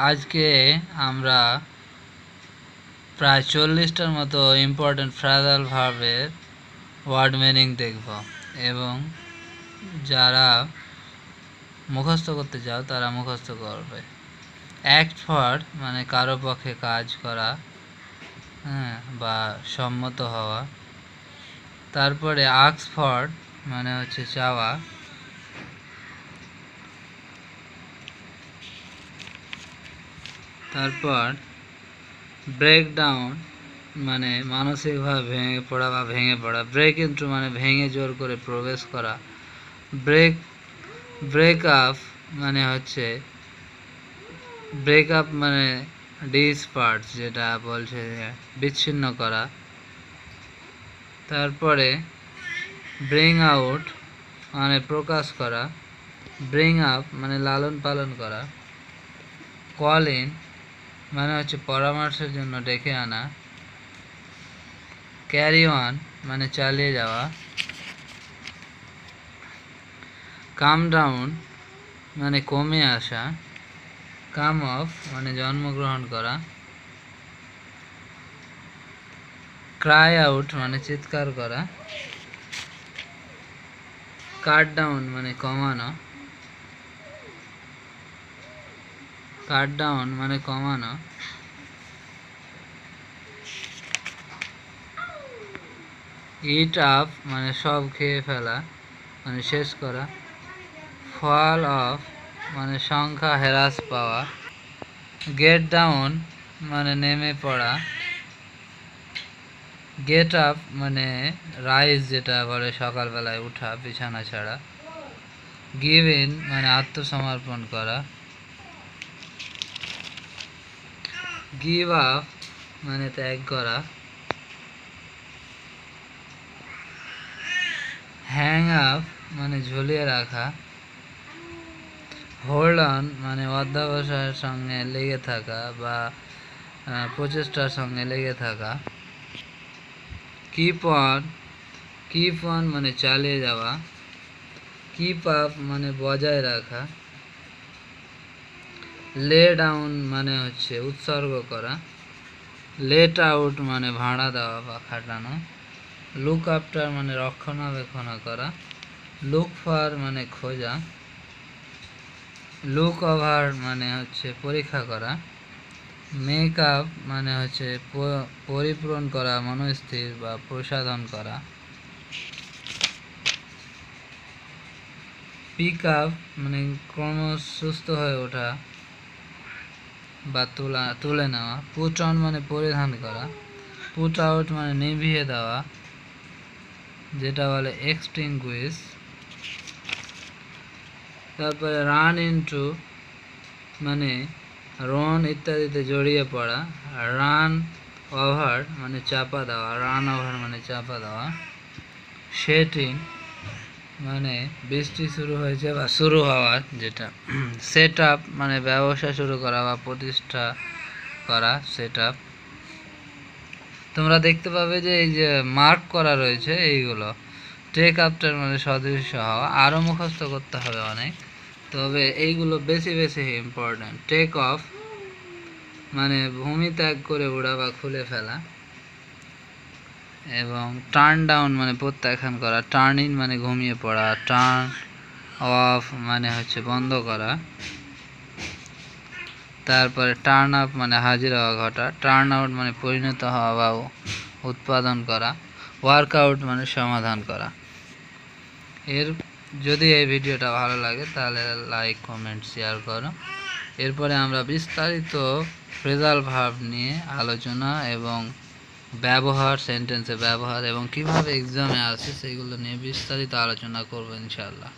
আজকে আমরা প্রায় 40টার মতো ইম্পর্টেন্ট ফ্রেজাল ভার্বের ওয়ার্ড মিনিং দেখব এবং যারা মুখস্থ করতে চাও তারা মুখস্থ করবে। অ্যাক্ট ফর মানে কারো পক্ষে কাজ করা, বা সম্মত হওয়া। তারপরে আস্ক ফর মানে হচ্ছে চাওয়া। তারপর ব্রেকডাউন মানে মানসিকভাবে ভেঙে পড়া বা ভেঙে পড়া। ব্রেক ইনটু মানে ভেঙে জোর করে প্রবেশ করা। ব্রেক আপ মানে হচ্ছে ব্রেকআপ মানে ডিসপার্ট, যেটা বলছে বিচ্ছিন্ন করা। তারপরে ব্রিং আউট মানে প্রকাশ করা। ব্রিং আপ মানে লালন পালন করা। কল ইন মানে হচ্ছে পরামর্শের জন্য ডেকে আনা। ক্যারি অন মানে চালিয়ে যাওয়া। কাম ডাউন মানে কমে আসা। কাম অফ মানে জন্মগ্রহণ করা। ক্রাই আউট মানে চিৎকার করা। কাট ডাউন মানে কমানো। কাট ডাউন মানে কমানো। ইট আপ মানে সব খেয়ে ফেলা, মানে শেষ করা। ফল অফ মানে সংখ্যা হ্রাস পাওয়া। গেট ডাউন মানে নেমে পড়া। গেট আপ মানে রাইজ, যেটা বলে সকালবেলায় উঠা, বিছানা ছাড়া। গিভ ইন মানে আত্মসমর্পণ করা। গিভ আপ মানে ত্যাগ করা। হ্যাং আপ মানে ঝুলিয়ে রাখা। হোল্ড অন মানে অধ্যবসায়ের সঙ্গে লেগে থাকা বা প্রচেষ্টার সঙ্গে লেগে থাকা। কিপ অন মানে চালিয়ে যাওয়া। কিপ আপ মানে বজায় রাখা। লে ডাউন মানে হচ্ছে উৎসর্গ করা। লেট আউট মানে ভাড়া দেওয়া বা খাটানো। লুক আফটার মানে রক্ষণাবেক্ষণ করা। লুক ফর মানে খোঁজা। লুক ওভার মানে হচ্ছে পরীক্ষা করা। মেক আপ মানে হচ্ছে পরিপূরণ করা, মনস্থির বা প্রসাধন করা। পিক আপ মানে ক্রমশ সুস্থ হয়ে ওঠা বা তুলে নেওয়া। পুট অন মানে পরিধান করা। পুট আউট মানে নিভিয়ে দেওয়া, যেটা বলে এক্সটিংগুইশ। তারপরে রান ইনটু মানে রন ইত্যাদিতে জড়িয়ে পড়া। রান ওভার মানে চাপা দেওয়া। রান ওভার মানে চাপা দেওয়া। সেটিং মানে বৃষ্টি শুরু হয়েছে বা শুরু হওয়ার, যেটা। সেট আপ মানে ব্যবসা শুরু করা বা প্রতিষ্ঠা করা, সেট আপ। তোমরা দেখতে পাবে যে এই যে মার্ক করা রয়েছে এইগুলো। টেক আফটার মানে সদৃশ্য হওয়া। আরও মুখস্থ করতে হবে অনেক, তবে এইগুলো বেশি বেশি ইম্পর্ট্যান্ট। টেক অফ মানে ভূমি ত্যাগ করে ওড়া বা খুলে ফেলা। এবং টার্ন ডাউন মানে প্রত্যাখ্যান করা। টার্ন ইন মানে ঘুমিয়ে পড়া। টার্ন অফ মানে হচ্ছে বন্ধ করা। তারপরে টার্ন আপ মানে হাজির হওয়া, ঘটা। টার্ন আউট মানে পরিণত হওয়া বা উৎপাদন করা। ওয়ার্কআউট মানে সমাধান করা। যদি এই ভিডিওটা ভালো লাগে তাহলে লাইক, কমেন্ট, শেয়ার করো। এরপরে আমরা বিস্তারিত ফ্রেজাল ভার্ব নিয়ে আলোচনা এবং ব্যবহার, সেন্টেন্সে ব্যবহার এবং কিভাবে এক্সামে আসে সেগুলো নিয়ে বিস্তারিত আলোচনা করব ইনশাআল্লাহ।